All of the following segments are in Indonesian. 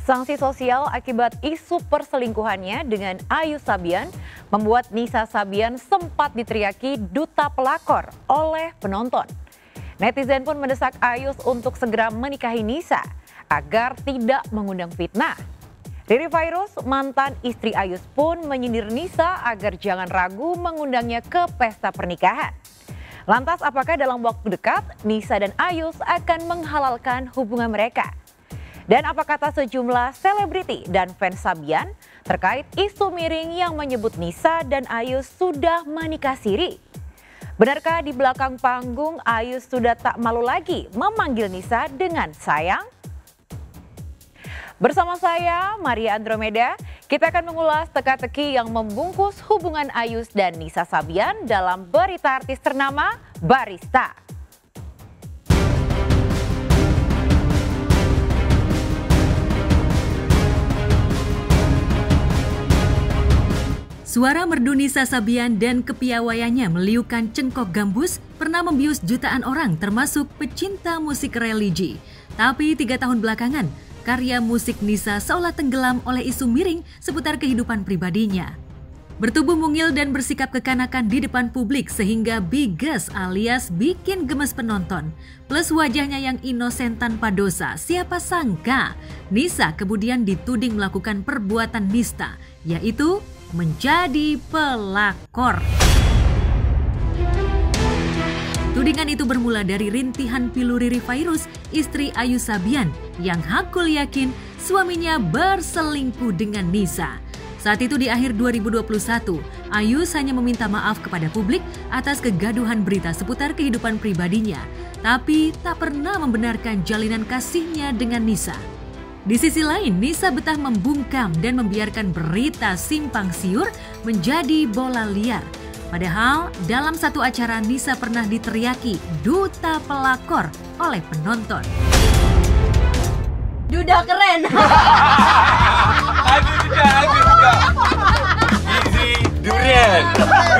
Sanksi sosial akibat isu perselingkuhannya dengan Ayu Sabian membuat Nisa Sabian sempat diteriaki duta pelakor oleh penonton. Netizen pun mendesak Ayus untuk segera menikahi Nisa agar tidak mengundang fitnah. Riri Virus, mantan istri Ayus pun menyindir Nisa agar jangan ragu mengundangnya ke pesta pernikahan. Lantas apakah dalam waktu dekat Nisa dan Ayus akan menghalalkan hubungan mereka? Dan apa kata sejumlah selebriti dan fans Sabian terkait isu miring yang menyebut Nisa dan Ayus sudah menikah siri? Benarkah di belakang panggung Ayus sudah tak malu lagi memanggil Nisa dengan sayang? Bersama saya, Maria Andromeda, kita akan mengulas teka-teki yang membungkus hubungan Ayus dan Nisa Sabian dalam berita artis ternama Barista. Suara merdu Nisa Sabian dan kepiawaiannya meliukan cengkok gambus pernah membius jutaan orang termasuk pecinta musik religi. Tapi 3 tahun belakangan, karya musik Nisa seolah tenggelam oleh isu miring seputar kehidupan pribadinya. Bertubuh mungil dan bersikap kekanakan di depan publik sehingga bigas alias bikin gemes penonton. Plus wajahnya yang inosen tanpa dosa, siapa sangka Nisa kemudian dituding melakukan perbuatan nista, yaitu menjadi pelakor. Tudingan itu bermula dari rintihan pilu Riri Virus, istri Ayu Sabian, yang hakul yakin suaminya berselingkuh dengan Nisa. Saat itu di akhir 2021, Ayus hanya meminta maaf kepada publik atas kegaduhan berita seputar kehidupan pribadinya, tapi tak pernah membenarkan jalinan kasihnya dengan Nisa. Di sisi lain, Nisa betah membungkam dan membiarkan berita simpang siur menjadi bola liar. Padahal dalam satu acara Nisa pernah diteriaki duta pelakor oleh penonton. Duda keren. Aduh duda. Easy durian.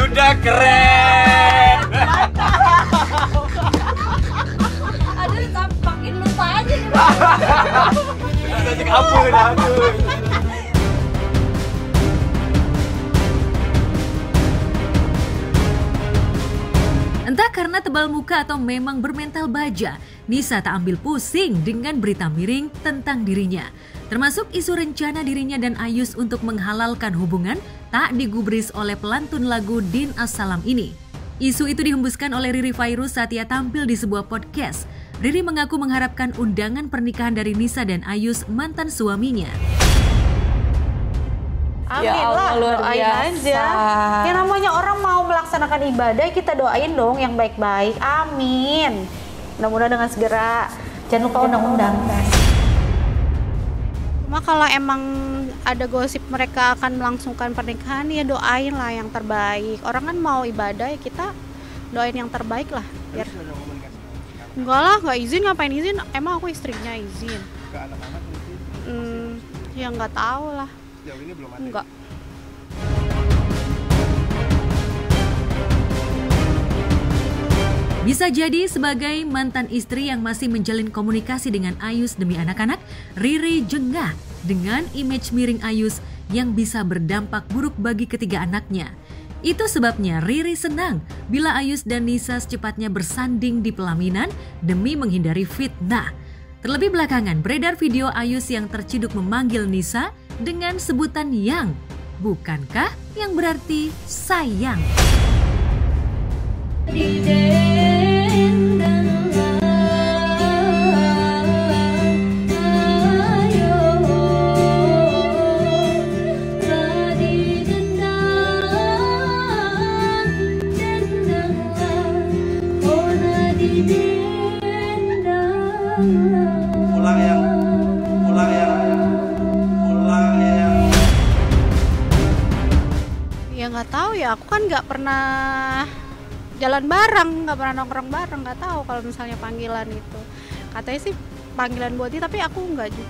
Duda keren. Aduh, makin lupa aja nih. Entah karena tebal muka atau memang bermental baja, Nisa tak ambil pusing dengan berita miring tentang dirinya. Termasuk isu rencana dirinya dan Ayus untuk menghalalkan hubungan tak digubris oleh pelantun lagu Din As-Salam ini. Isu itu dihembuskan oleh Riri Virus saat ia tampil di sebuah podcast. Riri mengaku mengharapkan undangan pernikahan dari Nisa dan Ayus, mantan suaminya. Amin lah, doain aja. Yang namanya orang mau melaksanakan ibadah, kita doain dong yang baik-baik. Amin. Mudah-mudahan dengan segera. Jangan lupa undang-undang. Cuma kalau emang ada gosip mereka akan melangsungkan pernikahan, ya doain lah yang terbaik. Orang kan mau ibadah, ya kita doain yang terbaik lah. Biar... Enggak lah, nggak izin, ngapain izin? Emang aku istrinya izin. Ke anak-anak izin? Ya nggak tahu lah. Sejauh ini belum ada. Enggak. Bisa jadi sebagai mantan istri yang masih menjalin komunikasi dengan Ayus demi anak-anak, Riri jengah dengan image miring Ayus yang bisa berdampak buruk bagi ketiga anaknya. Itu sebabnya Riri senang bila Ayus dan Nisa secepatnya bersanding di pelaminan demi menghindari fitnah. Terlebih belakangan beredar video Ayus yang terciduk memanggil Nisa dengan sebutan yang, bukankah yang berarti sayang? Ya nggak tahu ya, aku kan nggak pernah jalan bareng, nggak pernah nongkrong bareng, nggak tahu kalau misalnya panggilan itu. Katanya sih panggilan buat dia, tapi aku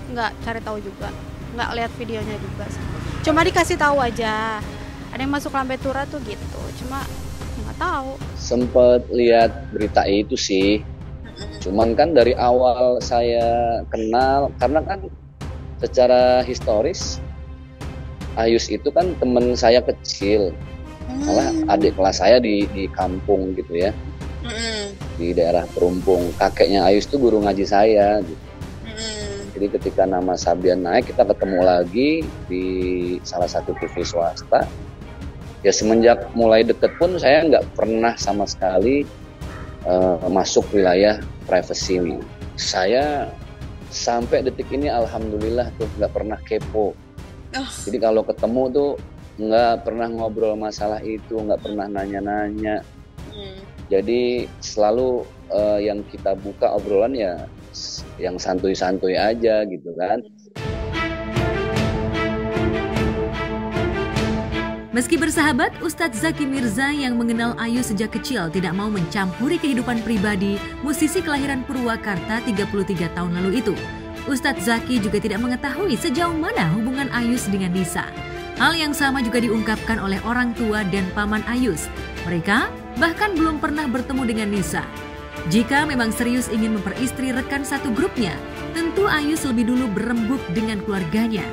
nggak cari tahu juga, nggak lihat videonya juga sih. Cuma dikasih tahu aja, ada yang masuk lambe tura tuh gitu, cuma nggak tahu. Sempet lihat berita itu sih, cuman kan dari awal saya kenal, karena kan secara historis Ayus itu kan teman saya kecil, malah adik kelas saya di kampung gitu ya, di daerah Perumpung. Kakeknya Ayus itu guru ngaji saya gitu. Jadi ketika nama Sabian naik, kita ketemu lagi di salah satu TV swasta. Ya semenjak mulai deket pun saya nggak pernah sama sekali masuk wilayah privacy ini. Saya sampai detik ini alhamdulillah tuh nggak pernah kepo. Jadi kalau ketemu tuh nggak pernah ngobrol masalah itu, nggak pernah nanya-nanya. Jadi selalu yang kita buka obrolan ya yang santuy-santuy aja gitu kan. Meski bersahabat, Ustadz Zaki Mirza yang mengenal Ayu sejak kecil tidak mau mencampuri kehidupan pribadi musisi kelahiran Purwakarta 33 tahun lalu itu. Ustadz Zaki juga tidak mengetahui sejauh mana hubungan Ayus dengan Nisa. Hal yang sama juga diungkapkan oleh orang tua dan paman Ayus. Mereka bahkan belum pernah bertemu dengan Nisa. Jika memang serius ingin memperistri rekan satu grupnya, tentu Ayus lebih dulu berembuk dengan keluarganya.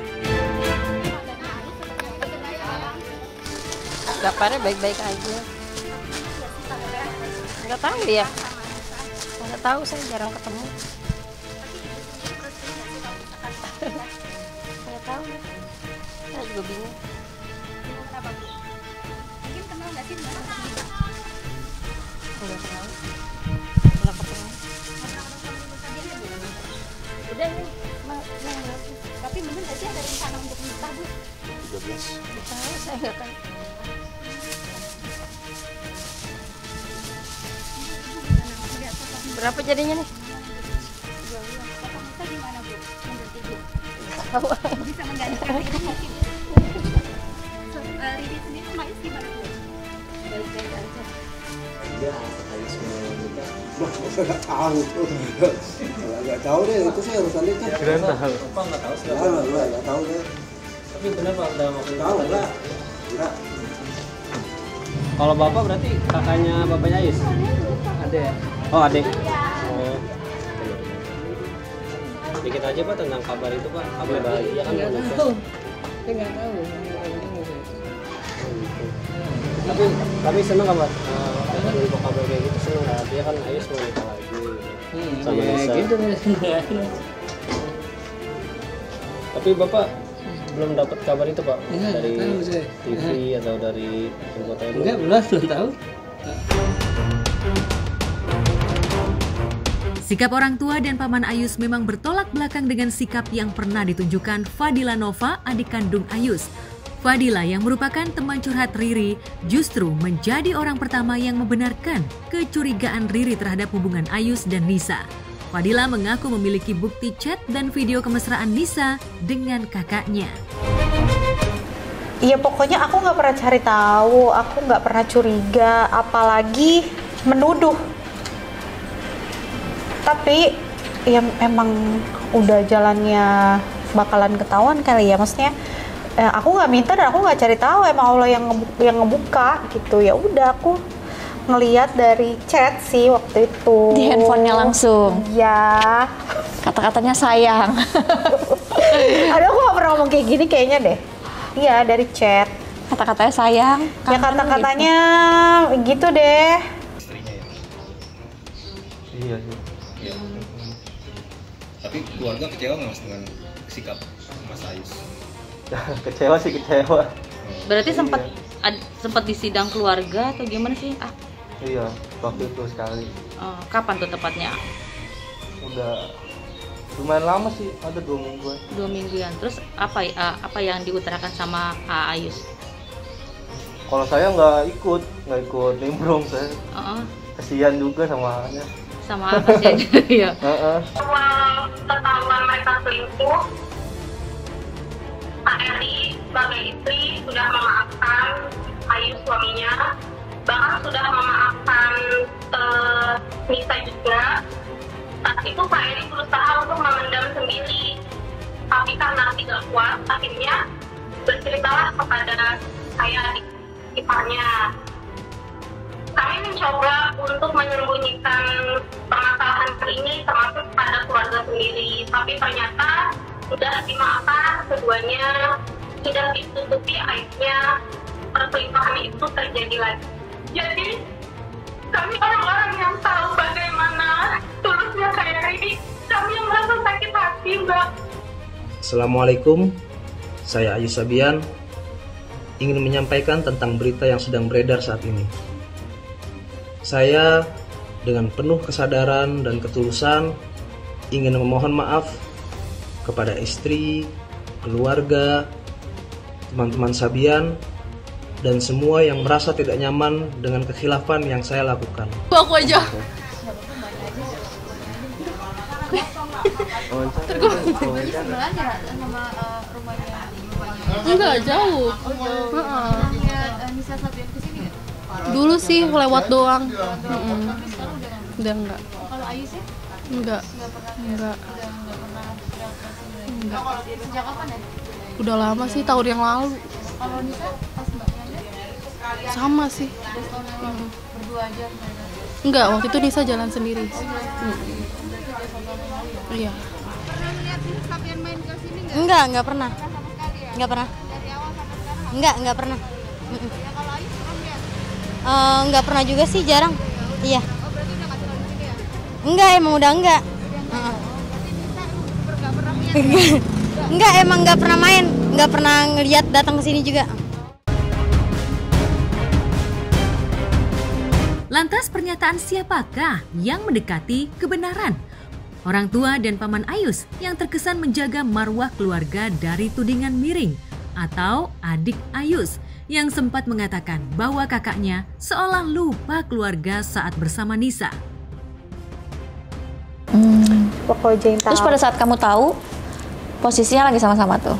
Kabarnya baik-baik aja. Nggak tahu ya. Nggak tahu, saya jarang ketemu. Nggak tahu. Saya juga bingung. Mungkin kenal nggak sih dengan Nisa? Nggak kenal. Nggak ketemu. Udah nih, tapi bener nggak sih ada rencana untuk nikah, Bu? 13. Nggak tahu, saya nggak tahu. Berapa jadinya nih? Kata Nisa gimana, Bu? Menurut Ibu? Tahu. Bisa menggantikan hidup mungkin? Riri sendiri sama Is gimana, Bu? Baik-baik aja. Ya, harus menikah. Nggak tahu tuh. Nggak tahu deh, itu saya urusan nikah. Keren tahu. Apa nggak tahu sih? Nggak tahu deh. Tapi benar Pak udah waktu itu. Tahu nggak? Nggak. Kalau bapak berarti kakaknya bapaknya Ayus? Ada ya? Oh adik. Oh. Dikit aja Pak tentang kabar itu Pak. Kabar bahagia kan mau nikah. Saya nggak tahu. Tapi seneng nggak Pak? Info kabar kayak gitu seneng nggak? Dia kan Ayus mau nikah lagi sama Nisa. Gitu. Tapi bapak belum dapat kabar itu Pak dari TV atau dari anggota itu? Enggak, belum tahu. Sikap orang tua dan paman Ayus memang bertolak belakang dengan sikap yang pernah ditunjukkan Fadila Nova, adik kandung Ayus. Fadila yang merupakan teman curhat Riri justru menjadi orang pertama yang membenarkan kecurigaan Riri terhadap hubungan Ayus dan Nisa. Fadila mengaku memiliki bukti chat dan video kemesraan Nisa dengan kakaknya. Iya pokoknya aku nggak pernah cari tahu, aku nggak pernah curiga, apalagi menuduh. Tapi ya emang udah jalannya bakalan ketahuan kali ya, maksudnya aku nggak minta dan aku nggak cari tahu, emang Allah yang ngebuka gitu. Ya udah aku ngelihat dari chat sih waktu itu di handphonenya langsung. Iya. Kata-katanya sayang. Aduh aku gak pernah ngomong kayak gini kayaknya deh. Iya dari chat. Kata-katanya sayang. Ya kata-katanya gitu deh. Istrinya ya. Iya sih. Iya. Tapi keluarga kecewa nggak Mas dengan sikap Mas Ayus? Kecewa sih kecewa. Berarti sempat di sidang keluarga atau gimana sih? Iya, waktu itu sekali. Kapan tuh tepatnya? Udah lumayan lama sih, ada 2 mingguan. 2 mingguan. Terus apa yang diutarakan sama Ayus? Kalau saya nggak ikut nimbrung saya. Kasihan juga sama anaknya. Sama apa sih? Iya. Ketahuan mereka selingkuh, Pak Eri sebagai istri sudah memaafkan Ayu suaminya, bahkan sudah memaafkan Nisa juga. Saat itu Pak Eri berusaha untuk memendam sendiri, tapi karena tidak kuat, akhirnya berceritalah kepada saya adik iparnya. Kami mencoba untuk menyembunyikan permasalahan ini termasuk pada keluarga sendiri, tapi ternyata sudah dimaafkan keduanya, sudah ditutupi aibnya, perselingkuhan itu terjadi lagi. Jadi kami orang-orang yang tahu bagaimana tulusnya kayak ini, kami yang merasa sakit hati, Mbak. Assalamualaikum, saya Ayu Sabian, ingin menyampaikan tentang berita yang sedang beredar saat ini. Saya dengan penuh kesadaran dan ketulusan ingin memohon maaf kepada istri, keluarga, teman-teman Sabian, dan semua yang merasa tidak nyaman dengan kekhilafan yang saya lakukan. Aku aja. Enggak jauh. Dulu sih lewat doang. Udah enggak. Kalau Ayu sih? Enggak. Enggak. Sejak kapan ya? Udah lama sih, tahun yang lalu. Kalau Nisa pas mbaknya ada? Sama sih. Berdua aja? Enggak, waktu itu Nisa jalan sendiri. Iya. Pernah lihat Sabian main ke sini nggak? Enggak pernah. Enggak pernah. Dari awal sampai sekarang? Enggak pernah. Ya kalau Ayu pernah lihat? Enggak pernah juga sih, jarang. Iya. Oh berarti udah nggak jalan di sini ya? Enggak, emang udah enggak. Enggak, emang enggak pernah main, enggak pernah ngeliat datang ke sini juga. Lantas pernyataan siapakah yang mendekati kebenaran? Orang tua dan paman Ayus yang terkesan menjaga marwah keluarga dari tudingan miring, atau adik Ayus yang sempat mengatakan bahwa kakaknya seolah lupa keluarga saat bersama Nisa. Pokoknya yang tahu. Terus pada saat kamu tahu, posisinya lagi sama-sama tuh?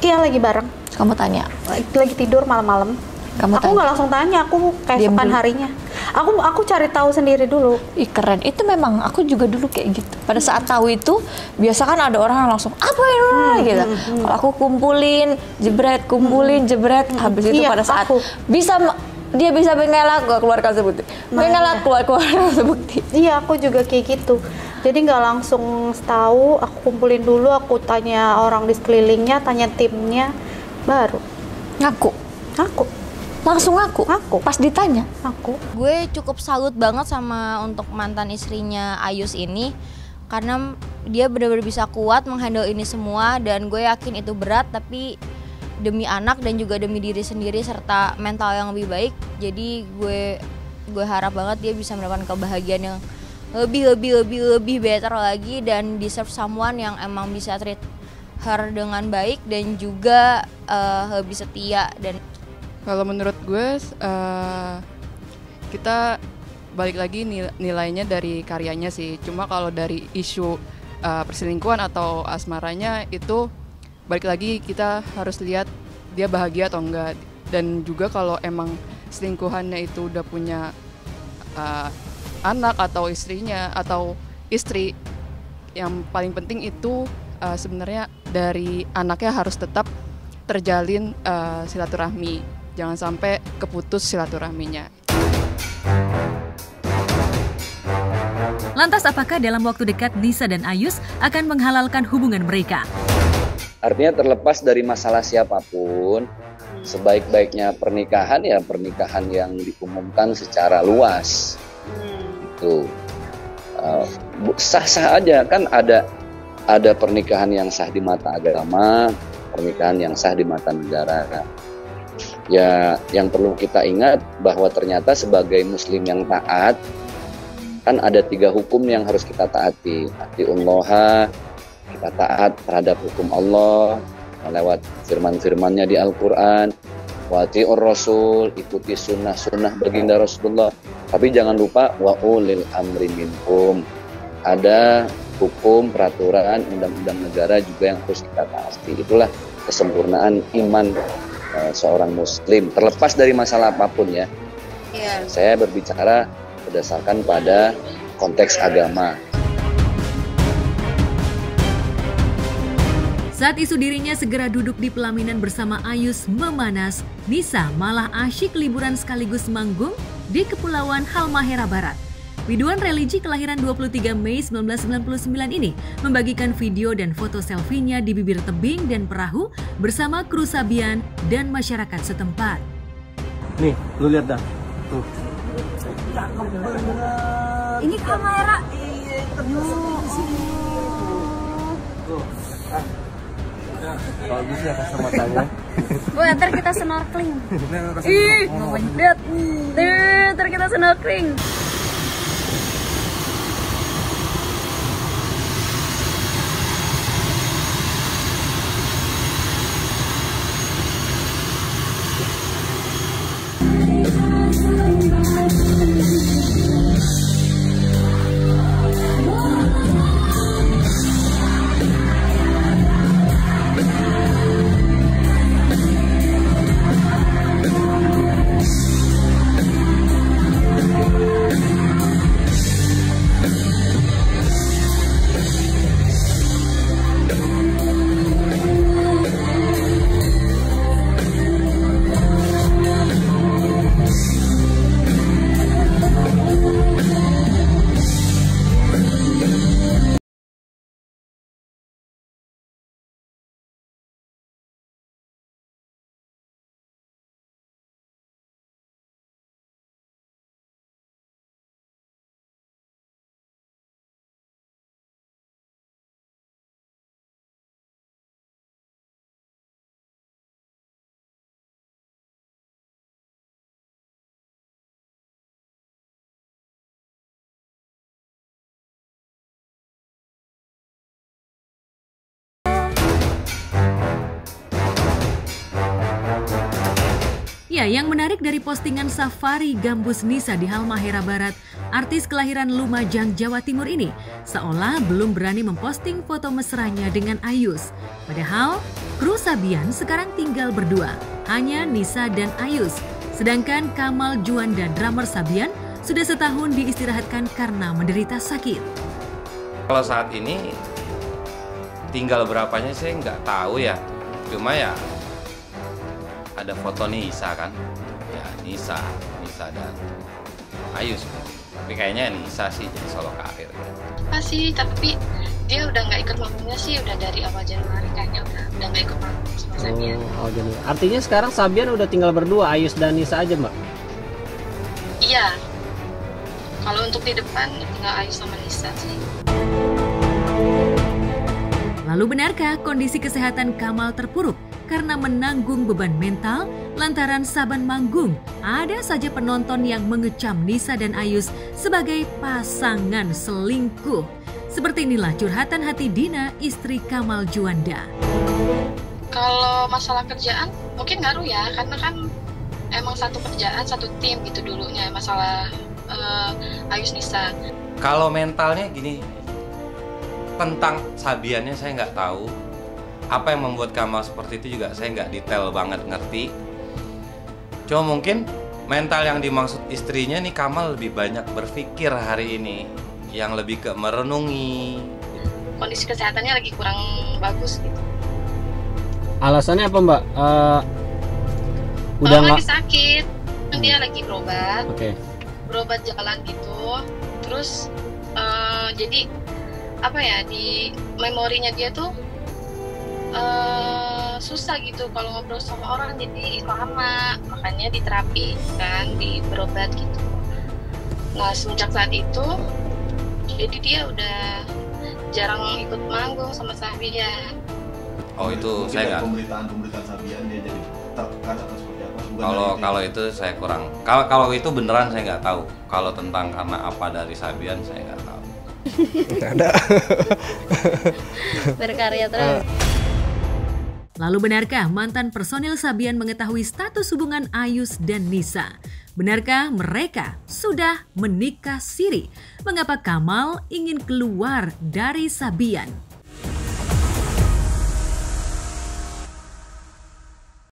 Iya, lagi bareng. Kamu tanya? Lagi tidur malam-malam. Aku nggak langsung tanya, aku keesokan harinya. Aku cari tahu sendiri dulu. Ih keren, itu memang aku juga dulu kayak gitu. Pada saat tahu itu, biasa kan ada orang yang langsung apa ini gitu. Kalau aku kumpulin, jebret, habis itu pada saat dia bisa mengelak, gue keluarkan sebukti. Mengelak, keluarkan sebukti. Iya, aku juga kayak gitu. Jadi nggak langsung tahu, aku kumpulin dulu, aku tanya orang di sekelilingnya, tanya timnya, baru ngaku. Langsung ngaku. Pas ditanya aku. Gue cukup salut banget sama untuk mantan istrinya Ayus ini, karena dia benar-benar bisa kuat menghandle ini semua, dan gue yakin itu berat, tapi demi anak dan juga demi diri sendiri serta mental yang lebih baik. Jadi gue harap banget dia bisa mendapatkan kebahagiaan yang lebih better lagi, dan deserve someone yang emang bisa treat her dengan baik dan juga lebih setia. Dan kalau menurut gue kita balik lagi nilainya dari karyanya sih. Cuma kalau dari isu perselingkuhan atau asmaranya itu balik lagi kita harus lihat dia bahagia atau enggak. Dan juga kalau emang selingkuhannya itu udah punya anak atau istrinya atau istri, yang paling penting itu sebenarnya dari anaknya harus tetap terjalin silaturahmi. Jangan sampai keputus silaturahminya. Lantas apakah dalam waktu dekat Nisa dan Ayus akan menghalalkan hubungan mereka? Artinya terlepas dari masalah siapapun, sebaik-baiknya pernikahan ya pernikahan yang diumumkan secara luas. Itu sah-sah aja, kan ada pernikahan yang sah di mata agama, pernikahan yang sah di mata negara. Ya, yang perlu kita ingat bahwa ternyata sebagai muslim yang taat, kan ada 3 hukum yang harus kita taati. Atiullah, kita taat terhadap hukum Allah lewat firman-firmannya di Al-Quran. Wati'ur Rasul, ikuti sunnah-sunnah baginda Rasulullah. Tapi jangan lupa wa ulil amri minkum. Ada hukum, peraturan, undang-undang negara juga yang harus kita taati. Itulah kesempurnaan iman seorang muslim, terlepas dari masalah apapun ya. Saya berbicara berdasarkan pada konteks agama. Saat isu dirinya segera duduk di pelaminan bersama Ayus memanas, Nisa malah asyik liburan sekaligus manggung di Kepulauan Halmahera Barat. Biduan religi kelahiran 23 Mei 1999 ini membagikan video dan foto selfie-nya di bibir tebing dan perahu bersama kru Sabian dan masyarakat setempat. Nih, lu lihat dah. Tuh. Ini kamera. Bagus ya kacamatanya. Wah, ntar kita snorkeling. Ih, lihat. Ntar kita snorkeling. Ya, yang menarik dari postingan safari gambus Nisa di Halmahera Barat, artis kelahiran Lumajang, Jawa Timur ini seolah belum berani memposting foto mesranya dengan Ayus. Padahal, kru Sabian sekarang tinggal berdua, hanya Nisa dan Ayus. Sedangkan Kamal Juanda, drummer Sabian, sudah setahun diistirahatkan karena menderita sakit. Kalau saat ini tinggal berapanya saya nggak tahu ya, cuma ya ada foto Nisa kan, ya Nisa dan Ayus, tapi kayaknya Nisa sih jadi solo karir ya. Pasti, tapi dia udah nggak ikut manggungnya sih, udah dari awal Januari kayaknya udah nggak ikut mangung sama Sabian. Oh, Januari. Artinya sekarang Sabian udah tinggal berdua, Ayus dan Nisa aja, Mbak? Iya, kalau untuk di depan tinggal Ayus sama Nisa sih. Lalu benarkah kondisi kesehatan Kamal terpuruk karena menanggung beban mental lantaran saban manggung? Ada saja penonton yang mengecam Nisa dan Ayus sebagai pasangan selingkuh. Seperti inilah curhatan hati Dina, istri Kamal Juanda. Kalau masalah kerjaan mungkin ngaruh ya, karena kan emang satu kerjaan, satu tim gitu dulunya, masalah Ayus Nisa. Kalau mentalnya gini, tentang Sabiannya saya nggak tahu. Apa yang membuat Kamal seperti itu juga saya nggak detail banget ngerti. Cuma mungkin mental yang dimaksud istrinya nih, Kamal lebih banyak berpikir hari ini, yang lebih ke merenungi. Kondisi kesehatannya lagi kurang bagus gitu. Alasannya apa, Mbak? Udah lagi sakit, dia lagi berobat. Oke. Berobat jalan gitu. Terus jadi apa ya, di memorinya dia tuh susah gitu kalau ngobrol sama orang, jadi lama, makanya di terapi kan, di berobat gitu. Nah semenjak saat itu jadi dia udah jarang ikut manggung sama Sabian. Oh itu saya nggak. Pemberitaan Sabian dia jadi tertekan atau seperti apa? Kalau itu saya kurang. Kalau itu beneran saya nggak tahu. Kalau tentang karena apa dari Sabian saya nggak tahu. Ada. Berkarya terus. Lalu benarkah mantan personil Sabian mengetahui status hubungan Ayus dan Nisa? Benarkah mereka sudah menikah siri? Mengapa Kamal ingin keluar dari Sabian?